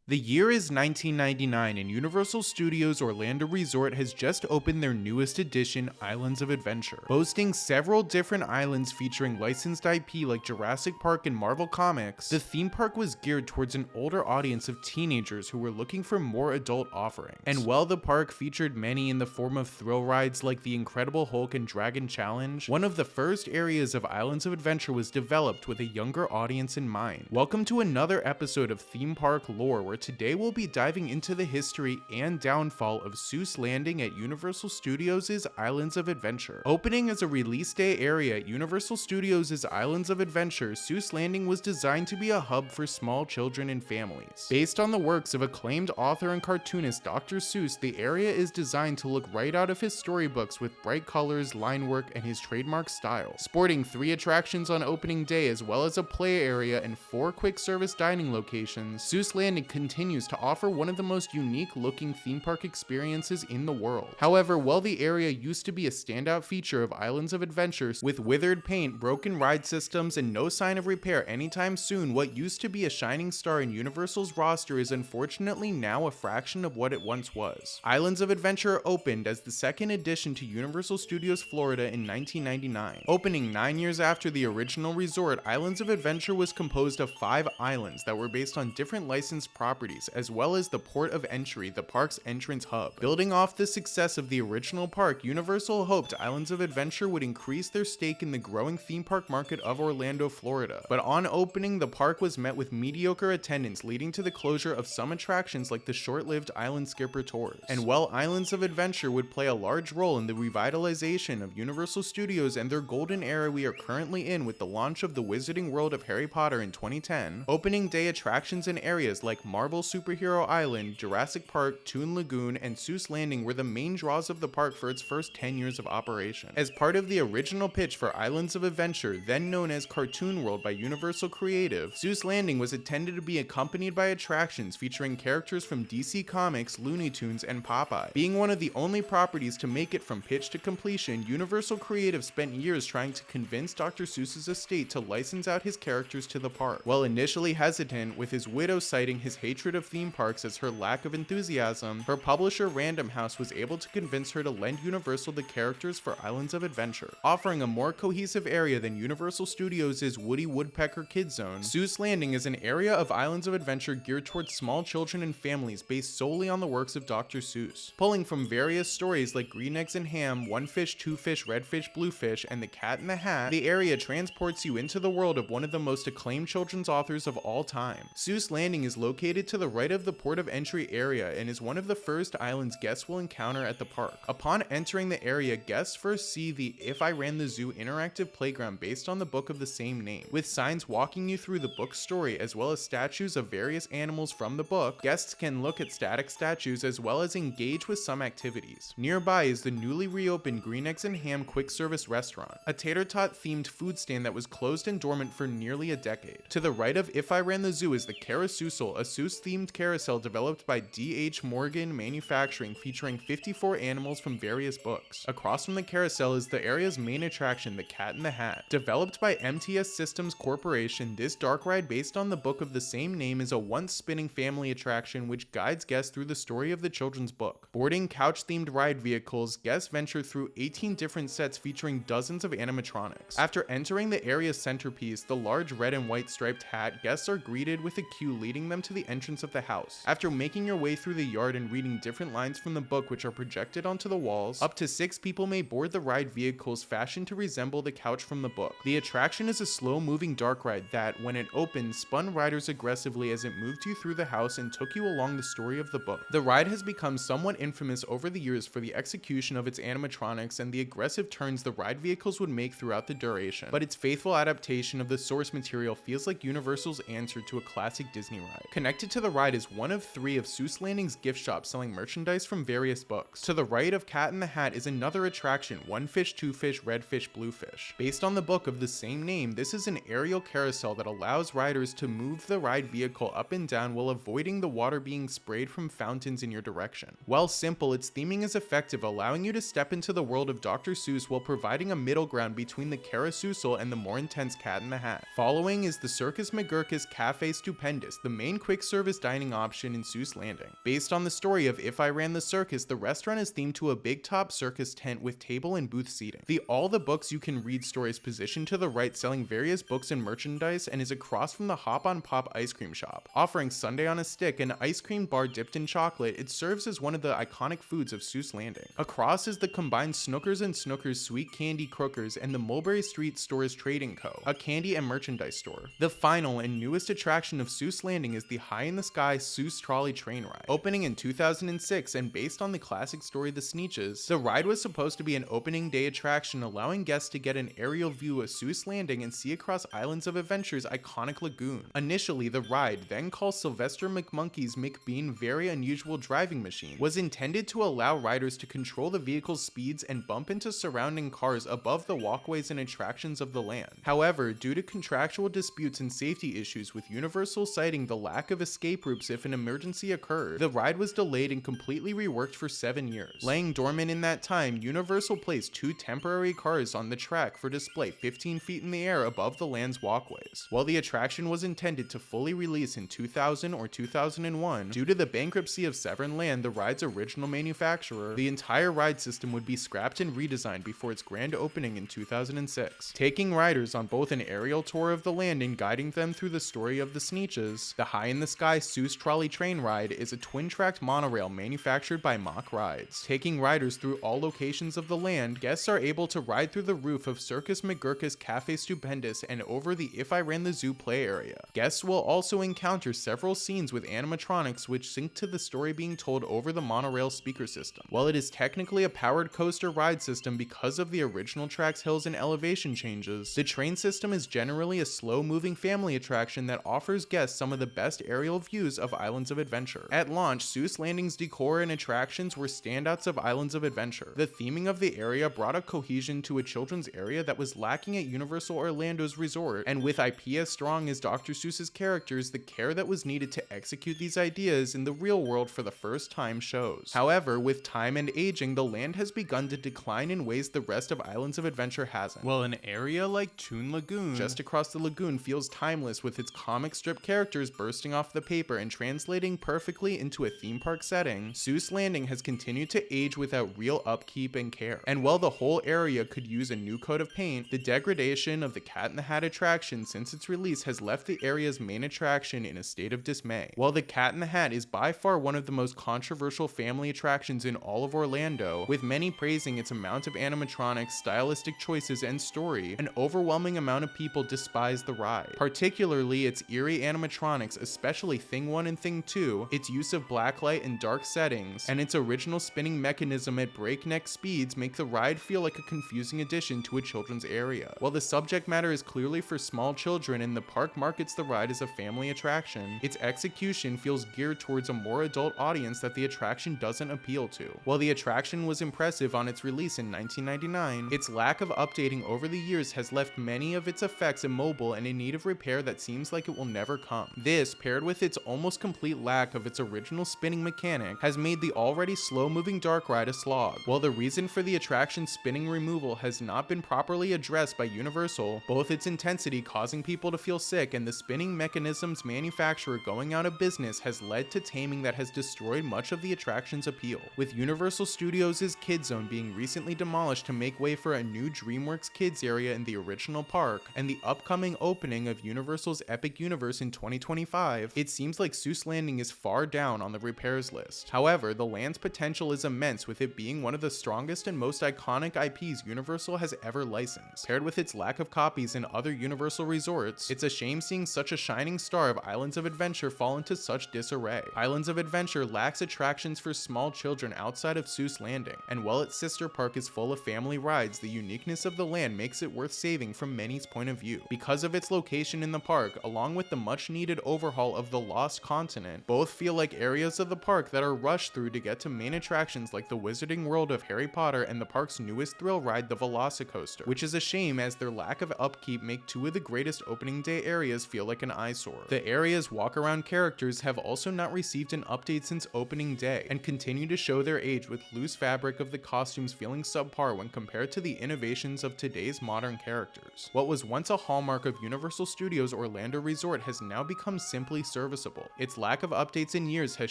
The year is 1999 and Universal Studios Orlando Resort has just opened their newest edition, Islands of Adventure. Boasting several different islands featuring licensed IP like Jurassic Park and Marvel Comics, the theme park was geared towards an older audience of teenagers who were looking for more adult offerings. And while the park featured many in the form of thrill rides like the Incredible Hulk and Dragon Challenge, one of the first areas of Islands of Adventure was developed with a younger audience in mind. Welcome to another episode of Theme Park Lore, where today we'll be diving into the history and downfall of Seuss Landing at Universal Studios' Islands of Adventure. Opening as a release day area at Universal Studios' Islands of Adventure, Seuss Landing was designed to be a hub for small children and families. Based on the works of acclaimed author and cartoonist Dr. Seuss, the area is designed to look right out of his storybooks with bright colors, line work, and his trademark style. Sporting 3 attractions on opening day as well as a play area and 4 quick service dining locations, Seuss Landing continues to offer one of the most unique looking theme park experiences in the world. However, while the area used to be a standout feature of Islands of Adventure, with withered paint, broken ride systems, and no sign of repair anytime soon, what used to be a shining star in Universal's roster is unfortunately now a fraction of what it once was. Islands of Adventure opened as the second addition to Universal Studios Florida in 1999. Opening 9 years after the original resort, Islands of Adventure was composed of 5 islands that were based on different licensed properties, as well as the port of entry, the park's entrance hub. Building off the success of the original park, Universal hoped Islands of Adventure would increase their stake in the growing theme park market of Orlando, Florida. But on opening, the park was met with mediocre attendance, leading to the closure of some attractions like the short-lived Island Skipper tours. And while Islands of Adventure would play a large role in the revitalization of Universal Studios and their golden era we are currently in with the launch of the Wizarding World of Harry Potter in 2010, opening day attractions in areas like Marvel Superhero Island, Jurassic Park, Toon Lagoon, and Seuss Landing were the main draws of the park for its first 10 years of operation. As part of the original pitch for Islands of Adventure, then known as Cartoon World by Universal Creative, Seuss Landing was intended to be accompanied by attractions featuring characters from DC Comics, Looney Tunes, and Popeye. Being one of the only properties to make it from pitch to completion, Universal Creative spent years trying to convince Dr. Seuss's estate to license out his characters to the park. While initially hesitant, with his widow citing his hatred of theme parks as her lack of enthusiasm, her publisher Random House was able to convince her to lend Universal the characters for Islands of Adventure. Offering a more cohesive area than Universal Studios' Woody Woodpecker Kid Zone, Seuss Landing is an area of Islands of Adventure geared towards small children and families based solely on the works of Dr. Seuss. Pulling from various stories like Green Eggs and Ham, One Fish, Two Fish, Red Fish, Blue Fish, and The Cat in the Hat, the area transports you into the world of one of the most acclaimed children's authors of all time. Seuss Landing is located to the right of the port of entry area and is one of the first islands guests will encounter at the park. Upon entering the area, guests first see the If I Ran the Zoo interactive playground based on the book of the same name. With signs walking you through the book's story as well as statues of various animals from the book, guests can look at static statues as well as engage with some activities. Nearby is the newly reopened Green Eggs and Ham quick service restaurant, a tater tot themed food stand that was closed and dormant for nearly a decade. To the right of If I Ran the Zoo is the Carousel, a Seuss themed carousel developed by D.H. Morgan Manufacturing featuring 54 animals from various books. Across from the carousel is the area's main attraction, the Cat in the Hat. Developed by MTS Systems Corporation, this dark ride based on the book of the same name is a once spinning family attraction which guides guests through the story of the children's book. Boarding couch themed ride vehicles, guests venture through 18 different sets featuring dozens of animatronics. After entering the area's centerpiece, the large red and white striped hat, guests are greeted with a queue leading them to the entrance of the house. After making your way through the yard and reading different lines from the book which are projected onto the walls, up to 6 people may board the ride vehicles fashioned to resemble the couch from the book. The attraction is a slow-moving dark ride that, when it opened, spun riders aggressively as it moved you through the house and took you along the story of the book. The ride has become somewhat infamous over the years for the execution of its animatronics and the aggressive turns the ride vehicles would make throughout the duration, but its faithful adaptation of the source material feels like Universal's answer to a classic Disney ride. Connected to the ride is one of 3 of Seuss Landing's gift shops selling merchandise from various books. To the right of Cat in the Hat is another attraction, One Fish, Two Fish, Red Fish, Blue Fish. Based on the book of the same name, this is an aerial carousel that allows riders to move the ride vehicle up and down while avoiding the water being sprayed from fountains in your direction. While simple, its theming is effective, allowing you to step into the world of Dr. Seuss while providing a middle ground between the carousel and the more intense Cat in the Hat. Following is the Circus McGurkus Cafe Stupendous, the main quick service service dining option in Seuss Landing. Based on the story of If I Ran the Circus, the restaurant is themed to a big top circus tent with table and booth seating. The All the Books You Can Read store is positioned to the right, selling various books and merchandise, and is across from the Hop on Pop ice cream shop. Offering Sundae on a Stick, an ice cream bar dipped in chocolate, it serves as one of the iconic foods of Seuss Landing. Across is the combined Snookers and Snookers Sweet Candy Crookers and the Mulberry Street Store's Trading Co., a candy and merchandise store. The final and newest attraction of Seuss Landing is the High in the Sky Seuss Trolley train ride. Opening in 2006 and based on the classic story The Sneetches, the ride was supposed to be an opening day attraction, allowing guests to get an aerial view of Seuss Landing and see across Islands of Adventure's iconic lagoon. Initially, the ride, then called Sylvester McMonkey's McBean Very Unusual Driving Machine, was intended to allow riders to control the vehicle's speeds and bump into surrounding cars above the walkways and attractions of the land. However, due to contractual disputes and safety issues, with Universal citing the lack of escape routes if an emergency occurred, the ride was delayed and completely reworked for 7 years. Laying dormant in that time, Universal placed 2 temporary cars on the track for display 15 feet in the air above the land's walkways. While the attraction was intended to fully release in 2000 or 2001, due to the bankruptcy of Severn Land, the ride's original manufacturer, the entire ride system would be scrapped and redesigned before its grand opening in 2006. Taking riders on both an aerial tour of the land and guiding them through the story of the Sneetches, the High in the Sky Seuss Trolley train ride is a twin-tracked monorail manufactured by Mock Rides. Taking riders through all locations of the land, guests are able to ride through the roof of Circus McGurk's Cafe Stupendous and over the If I Ran the Zoo play area. Guests will also encounter several scenes with animatronics which sync to the story being told over the monorail speaker system. While it is technically a powered coaster ride system because of the original track's hills and elevation changes, the train system is generally a slow-moving family attraction that offers guests some of the best aerial views of Islands of Adventure. At launch, Seuss Landing's decor and attractions were standouts of Islands of Adventure. The theming of the area brought a cohesion to a children's area that was lacking at Universal Orlando's resort, and with IP as strong as Dr. Seuss's characters, the care that was needed to execute these ideas in the real world for the first time shows. However, with time and aging, the land has begun to decline in ways the rest of Islands of Adventure hasn't. While an area like Toon Lagoon, just across the lagoon, feels timeless with its comic strip characters bursting off the paper and translating perfectly into a theme park setting, Seuss Landing has continued to age without real upkeep and care. And while the whole area could use a new coat of paint, the degradation of the Cat in the Hat attraction since its release has left the area's main attraction in a state of dismay. While the Cat in the Hat is by far one of the most controversial family attractions in all of Orlando, with many praising its amount of animatronics, stylistic choices, and story, an overwhelming amount of people despise the ride. Particularly its eerie animatronics, especially Thing 1 and Thing 2, its use of blacklight and dark settings, and its original spinning mechanism at breakneck speeds make the ride feel like a confusing addition to a children's area. While the subject matter is clearly for small children and the park markets the ride as a family attraction, its execution feels geared towards a more adult audience that the attraction doesn't appeal to. While the attraction was impressive on its release in 1999, its lack of updating over the years has left many of its effects immobile and in need of repair that seems like it will never come. This, paired with its almost complete lack of its original spinning mechanic, has made the already slow-moving dark ride a slog. While the reason for the attraction's spinning removal has not been properly addressed by Universal, both its intensity causing people to feel sick and the spinning mechanism's manufacturer going out of business has led to taming that has destroyed much of the attraction's appeal. With Universal Studios' Kids Zone being recently demolished to make way for a new DreamWorks Kids area in the original park, and the upcoming opening of Universal's Epic Universe in 2025, it seems like Seuss Landing is far down on the repairs list. However, the land's potential is immense, with it being one of the strongest and most iconic IPs Universal has ever licensed. Paired with its lack of copies in other Universal resorts, it's a shame seeing such a shining star of Islands of Adventure fall into such disarray. Islands of Adventure lacks attractions for small children outside of Seuss Landing, and while its sister park is full of family rides, the uniqueness of the land makes it worth saving from many's point of view. Because of its location in the park, along with the much needed overhaul of the Lost Continent, both feel like areas of the park that are rushed through to get to main attractions like the Wizarding World of Harry Potter and the park's newest thrill ride, the Velocicoaster, which is a shame as their lack of upkeep make two of the greatest opening day areas feel like an eyesore. The area's walk-around characters have also not received an update since opening day, and continue to show their age, with loose fabric of the costumes feeling subpar when compared to the innovations of today's modern characters. What was once a hallmark of Universal Studios Orlando Resort has now become simply serviceable. serviceable. Its lack of updates in years has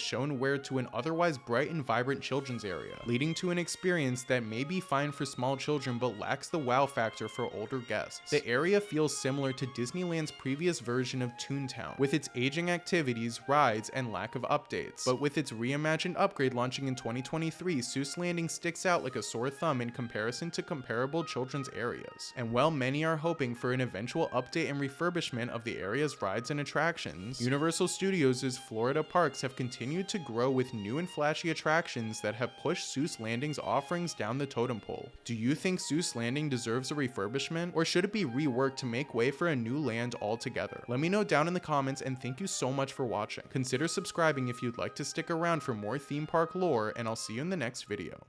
shown wear to an otherwise bright and vibrant children's area, leading to an experience that may be fine for small children but lacks the wow factor for older guests. The area feels similar to Disneyland's previous version of Toontown, with its aging activities, rides, and lack of updates. But with its reimagined upgrade launching in 2023, Seuss Landing sticks out like a sore thumb in comparison to comparable children's areas. And while many are hoping for an eventual update and refurbishment of the area's rides and attractions, Universal Studios' Florida parks have continued to grow with new and flashy attractions that have pushed Seuss Landing's offerings down the totem pole. Do you think Seuss Landing deserves a refurbishment, or should it be reworked to make way for a new land altogether? Let me know down in the comments, and thank you so much for watching. Consider subscribing if you'd like to stick around for more theme park lore, and I'll see you in the next video.